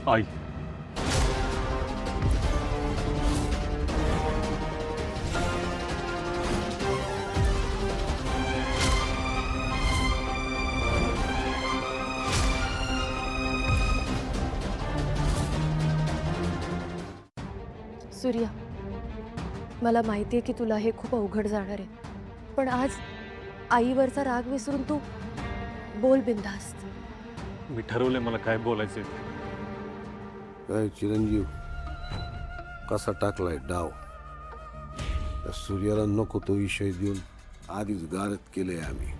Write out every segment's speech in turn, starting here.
आई, सूर्या, मला माहिती आहे की तुला हे खूप अवघड जाणार आहे, पण आज आईवरचा राग विसरून तू बोल बिनधास्त. मी ठरवले मला काय बोलायचंय. काय चिरंजीव, कसा टाकलाय डाव? त्या सूर्याला नको तो विषय देऊन आधीच गारद केलंय आम्ही.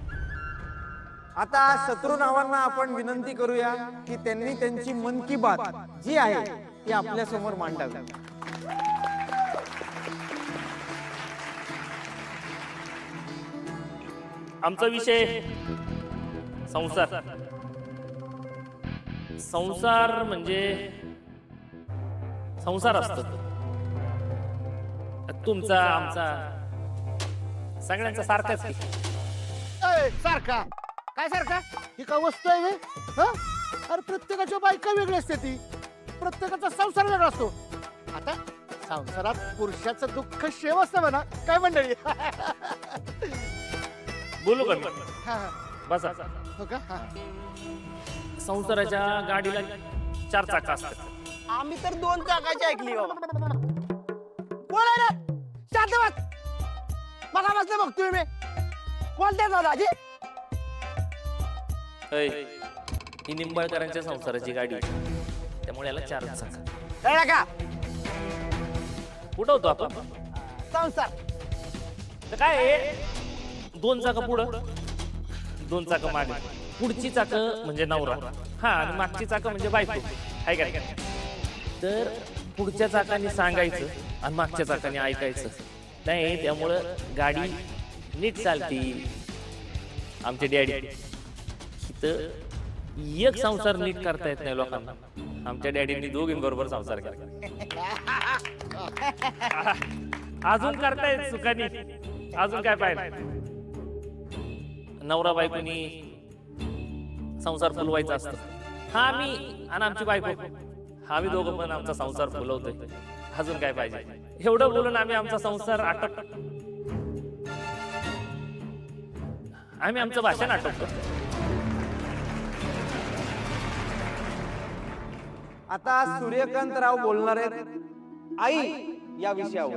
आता शत्रू नावांना आपण विनंती करूया की त्यांनी त्यांची मन की बात जी आहे ती आपल्या समोर मांडावी. आमचा विषय संसार. संसार म्हणजे संसार असतो तुमचा आमचा सगळ्यांचा सारखाच की. सारखा काय सारखा? ही का वस्तू आहे व्हय? हं? अरे प्रत्येकाच्या बायका वेगळी असते, ती प्रत्येकाचा संसार वेगळा असतो. आता संसारात पुरुषाचं दुःख शेव असतं म्हणा. काय मंडळी? बोलू का मी? हा, हा. बसा. हो का? हा. संसाराच्या गाडीला 4 चाकं असतात. आम्ही तर 2 चाकाची ऐकली बाबा. कोण आहे रे? शांतवाद. मला बसलं बघतोय मी. कोणत्या जाऊ राजी? ऐ, ही निंबाळकरांच्या संसाराची गाडी आहे. त्यामुळे याला 4 चाकं. कळलं का? कुठं होतो आपण? संसार. तर काय आहे? 2 चाकं पुढं, 2 चाकं मागे. पुढची चाकं म्हणजे नवरा, हा, आणि मागची चाकं म्हणजे बायको. आहे का नाही? तर पुढच्या चाकाने सांगायचं आणि मागच्या चाकाने ऐकायचं नाही. त्यामुळं गाडी नीट चालती. आमचे डॅडी इथं एक संसार नीट करता येत नाही लोकांना. आमच्या डॅडींनी दोघींबरोबर संसार केला. अजून करतायत सुखानी. अजून काय पाहिजे? नवरा बायकोनी संसार फुलवायचा असतं. हा, आम्ही आणि आमची बायको, आम्ही दोघं पण आमचा संसार फुलवतोय. अजून काय पाहिजे? एवढं बोलून आम्ही आमचा संसार आटोपतो. आम्ही आमचं भाषण आटोपतो. आता सूर्यकांतराव बोलणार आहेत आई या विषयावर.